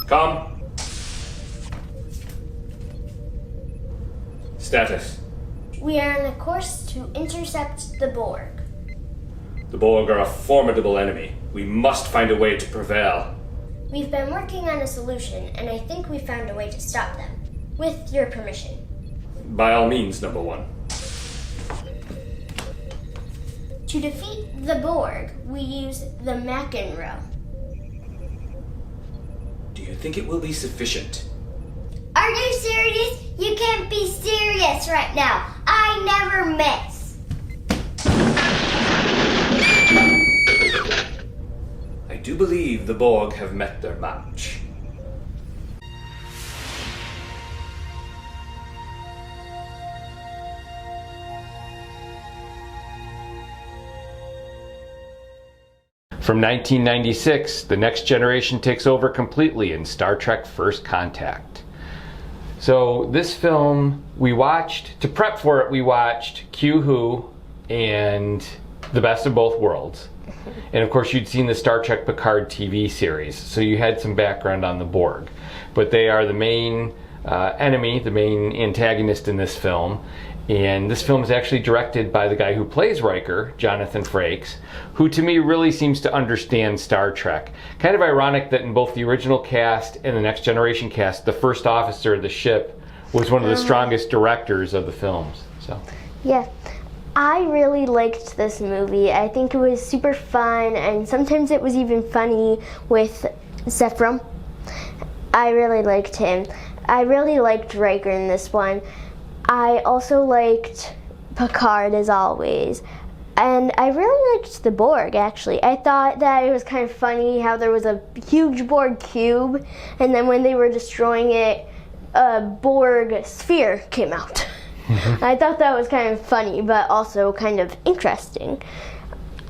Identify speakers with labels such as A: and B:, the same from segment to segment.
A: Come. Status.
B: We are on a course to intercept the Borg.
A: The Borg are a formidable enemy. We must find a way to prevail.
B: We've been working on a solution, and I think we found a way to stop them. With your permission.
A: By all means, number one.
B: To defeat the Borg, we use the McEnroe.
A: Do you think it will be sufficient?
B: Are you serious? You can't be serious right now. I never miss.
A: I do believe the Borg have met their match. From 1996, the next generation takes over completely in Star Trek First Contact. So this film we watched, to prep for it we watched Q-Who and The Best of Both Worlds. And of course you'd seen the Star Trek Picard TV series, so you had some background on the Borg. But they are the main enemy, the main antagonist in this film. And this film is actually directed by the guy who plays Riker, Jonathan Frakes, who to me really seems to understand Star Trek. Kind of ironic that in both the original cast and the Next Generation cast, the first officer of the ship was one of the strongest directors of the films. So.
C: Yeah, I really liked this movie. I think it was super fun, and sometimes it was even funny with Zephram. I really liked him. I really liked Riker in this one. I also liked Picard as always. And I really liked the Borg, actually. I thought that it was kind of funny how there was a huge Borg cube, and then when they were destroying it, a Borg sphere came out. I thought that was kind of funny, but also kind of interesting.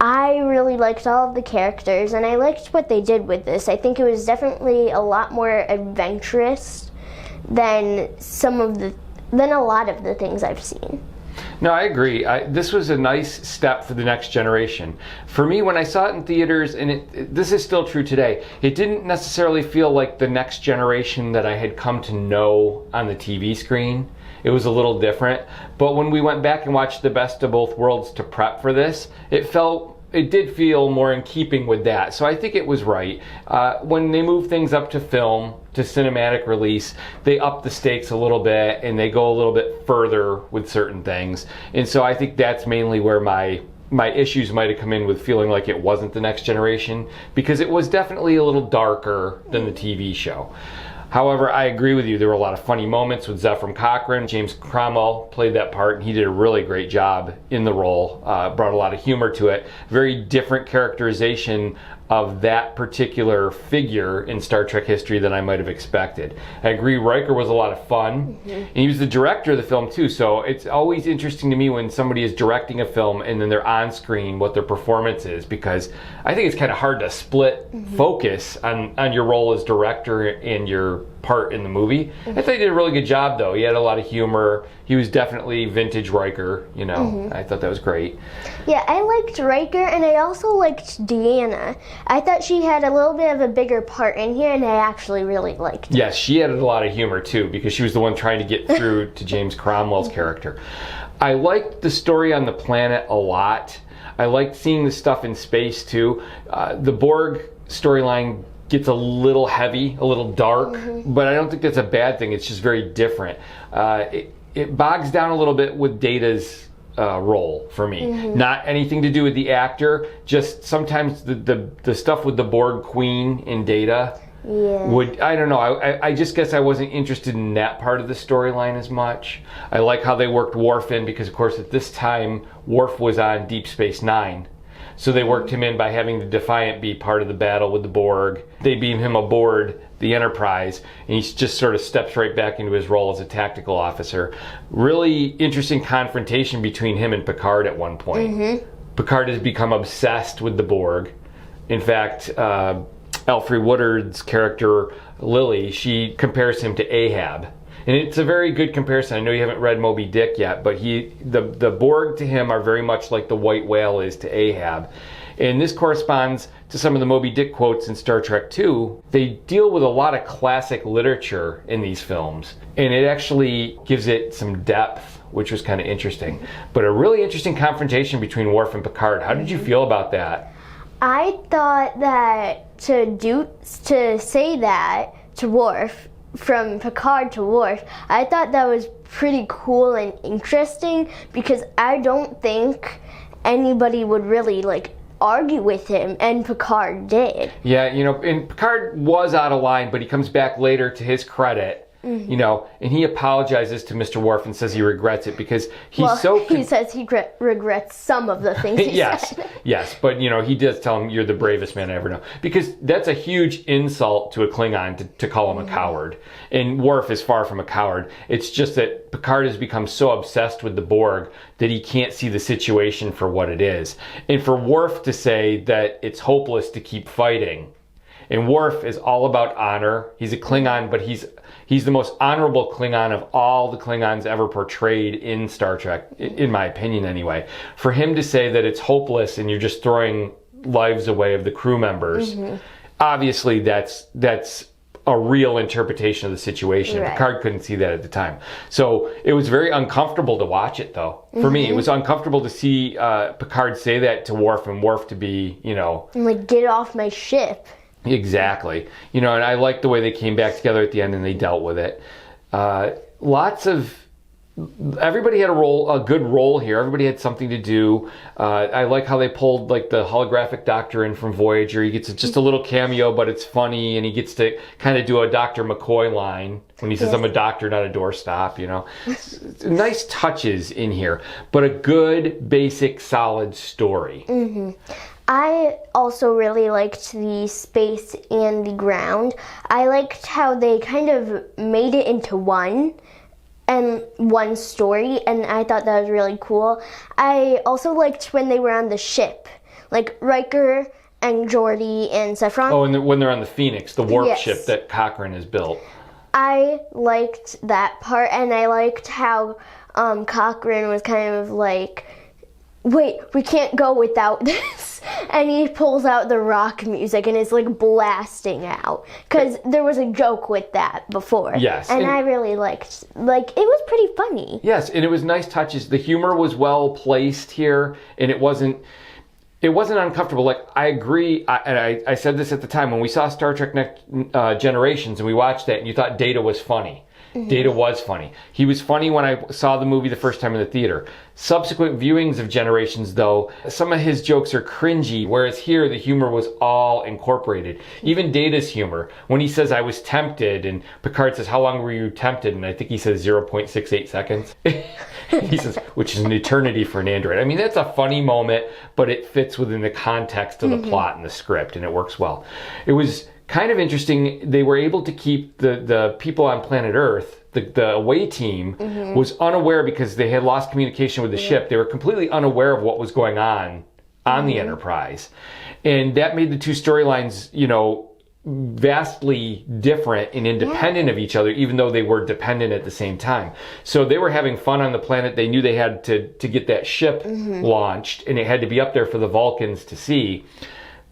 C: I really liked all of the characters, and I liked what they did with this. I think it was definitely a lot more adventurous than a lot of the things I've seen.
A: No, I agree. This was a nice step for the next generation. For me, when I saw it in theaters, and this is still true today, it didn't necessarily feel like the next generation that I had come to know on the TV screen. It was a little different. But when we went back and watched The Best of Both Worlds to prep for this, it did feel more in keeping with that. So I think it was right. When they move things up to film, to cinematic release, they up the stakes a little bit and they go a little bit further with certain things. And so I think that's mainly where my issues might have come in with feeling like it wasn't the next generation, because it was definitely a little darker than the TV show. However, I agree with you. There were a lot of funny moments with Zephram Cochrane. James Cromwell played that part, and he did a really great job in the role. Brought a lot of humor to it. Very different characterization of that particular figure in Star Trek history than I might have expected. I agree, Riker was a lot of fun. And he was the director of the film too, so it's always interesting to me when somebody is directing a film and then they're on screen what their performance is, because I think it's kind of hard to split focus on your role as director and your part in the movie. I thought he did a really good job though. He had a lot of humor. He was definitely vintage Riker, you know. I thought that was great.
C: Yeah, I liked Riker, and I also liked Deanna. I thought she had a little bit of a bigger part in here, and I actually really liked it.
A: Yes, she added a lot of humor too, because she was the one trying to get through to James Cromwell's character. I liked the story on the planet a lot. I liked seeing the stuff in space too. The Borg storyline gets a little heavy, a little dark, but I don't think that's a bad thing. It's just very different. It bogs down a little bit with Data's role for me. Not anything to do with the actor, just sometimes the stuff with the Borg Queen and Data would, I don't know, I just guess I wasn't interested in that part of the storyline as much. I like how they worked Worf in, because of course at this time Worf was on Deep Space Nine. So they worked him in by having the Defiant be part of the battle with the Borg. They beam him aboard the Enterprise, and he just sort of steps right back into his role as a tactical officer. Really interesting confrontation between him and Picard at one point. Picard has become obsessed with the Borg. In fact, Alfre Woodard's character, Lily, she compares him to Ahab. And it's a very good comparison. I know you haven't read Moby Dick yet, but the Borg to him are very much like the white whale is to Ahab. And this corresponds to some of the Moby Dick quotes in Star Trek II. They deal with a lot of classic literature in these films, and it actually gives it some depth, which was kind of interesting. But a really interesting confrontation between Worf and Picard. How did you feel about that?
C: I thought that to say that to Worf, from Picard to Worf, I thought that was pretty cool and interesting, because I don't think anybody would really like argue with him, and Picard did.
A: Yeah, and Picard was out of line, but he comes back later, to his credit, and he apologizes to Mr. Worf and says he regrets it because he
C: says he regrets some of the things he said.
A: Yes, but he does tell him, you're the bravest man I ever know, because that's a huge insult to a Klingon to call him a coward. And Worf is far from a coward. It's just that Picard has become so obsessed with the Borg that he can't see the situation for what it is. And for Worf to say that it's hopeless to keep fighting, and Worf is all about honor. He's a Klingon, but he's the most honorable Klingon of all the Klingons ever portrayed in Star Trek, in my opinion anyway. For him to say that it's hopeless and you're just throwing lives away of the crew members, obviously that's a real interpretation of the situation. Right. Picard couldn't see that at the time. So it was very uncomfortable to watch it, though. For me, it was uncomfortable to see Picard say that to Worf, and Worf to be,
C: like, get off my ship.
A: Exactly. And I liked the way they came back together at the end and they dealt with it. Everybody had a good role here. Everybody had something to do. I like how they pulled like the holographic doctor in from Voyager. He gets just a little cameo, but it's funny, and he gets to kind of do a Dr. McCoy line when he says, I'm a doctor, not a doorstop, Nice touches in here, but a good, basic, solid story.
C: I also really liked the space and the ground. I liked how they kind of made it into one story, and I thought that was really cool. I also liked when they were on the ship, like Riker and Geordi and Saffron.
A: Oh, and when they're on the Phoenix, the warp ship that Cochrane has built. I
C: liked that part, and I liked how Cochrane was kind of like, wait, we can't go without this. And he pulls out the rock music and it's like blasting out. Because there was a joke with that before.
A: Yes.
C: And I really liked, it was pretty funny.
A: Yes, and it was nice touches. The humor was well placed here, and it wasn't uncomfortable. Like, I agree, I said this at the time, when we saw Star Trek Next Generations and we watched that and you thought Data was funny. Data was funny. He was funny when I saw the movie the first time in the theater. Subsequent viewings of Generations, though, some of his jokes are cringy, whereas here the humor was all incorporated. Even Data's humor, when he says, I was tempted, and Picard says, how long were you tempted? And I think he says 0.68 seconds. He says, which is an eternity for an android. I mean, that's a funny moment, but it fits within the context of the plot and the script, and it works well. It was kind of interesting. They were able to keep the people on planet Earth, the away team, was unaware because they had lost communication with the ship. They were completely unaware of what was going on the Enterprise. And that made the two storylines, vastly different and independent of each other, even though they were dependent at the same time. So they were having fun on the planet. They knew they had to get that ship launched, and it had to be up there for the Vulcans to see.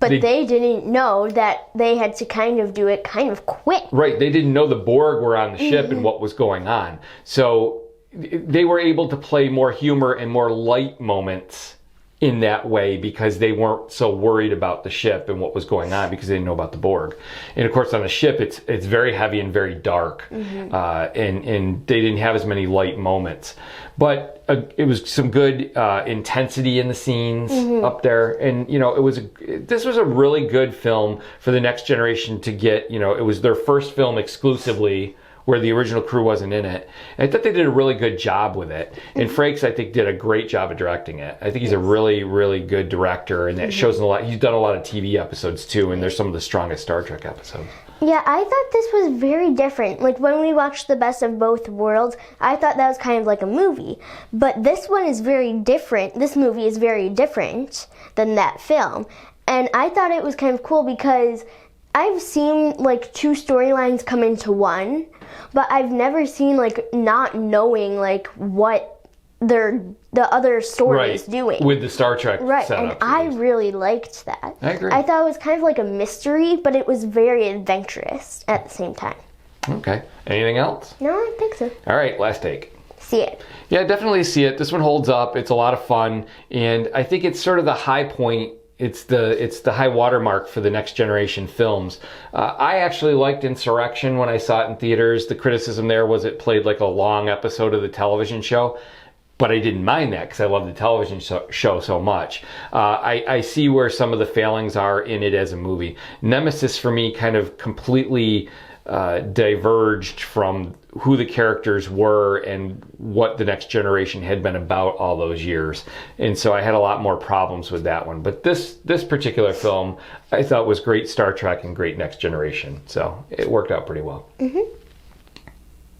C: But they didn't know that they had to kind of do it kind of quick.
A: Right. They didn't know the Borg were on the ship and what was going on. So they were able to play more humor and more light moments in that way because they weren't so worried about the ship and what was going on because they didn't know about the Borg. And of course on the ship it's very heavy and very dark, and they didn't have as many light moments. But it was some good intensity in the scenes up there, and this was a really good film for the Next Generation to get. It was their first film exclusively where the original crew wasn't in it. And I thought they did a really good job with it. And Frakes, I think, did a great job of directing it. I think he's a really, really good director, and that shows in a lot. He's done a lot of TV episodes too, and they're some of the strongest Star Trek episodes.
C: Yeah, I thought this was very different. Like, when we watched The Best of Both Worlds, I thought that was kind of like a movie. But this one is very different. This movie is very different than that film. And I thought it was kind of cool because I've seen, like, two storylines come into one, but I've never seen, like, not knowing, like, what the other story is doing.
A: With the Star Trek
C: Right,
A: setup.
C: and I really liked that.
A: I agree.
C: I thought it was kind of like a mystery, but it was very adventurous at the same time.
A: Okay. Anything else?
C: No, I don't think so.
A: All right, last take.
C: See it.
A: Yeah, definitely see it. This one holds up. It's a lot of fun, and I think it's sort of the high point. It's the high watermark for the Next Generation films. I actually liked Insurrection when I saw it in theaters. The criticism there was it played like a long episode of the television show, but I didn't mind that because I love the television show so much. I see where some of the failings are in it as a movie. Nemesis for me kind of completely diverged from who the characters were and what the Next Generation had been about all those years, and so I had a lot more problems with that one. But this particular film I thought was great Star Trek and great Next Generation, so it worked out pretty well.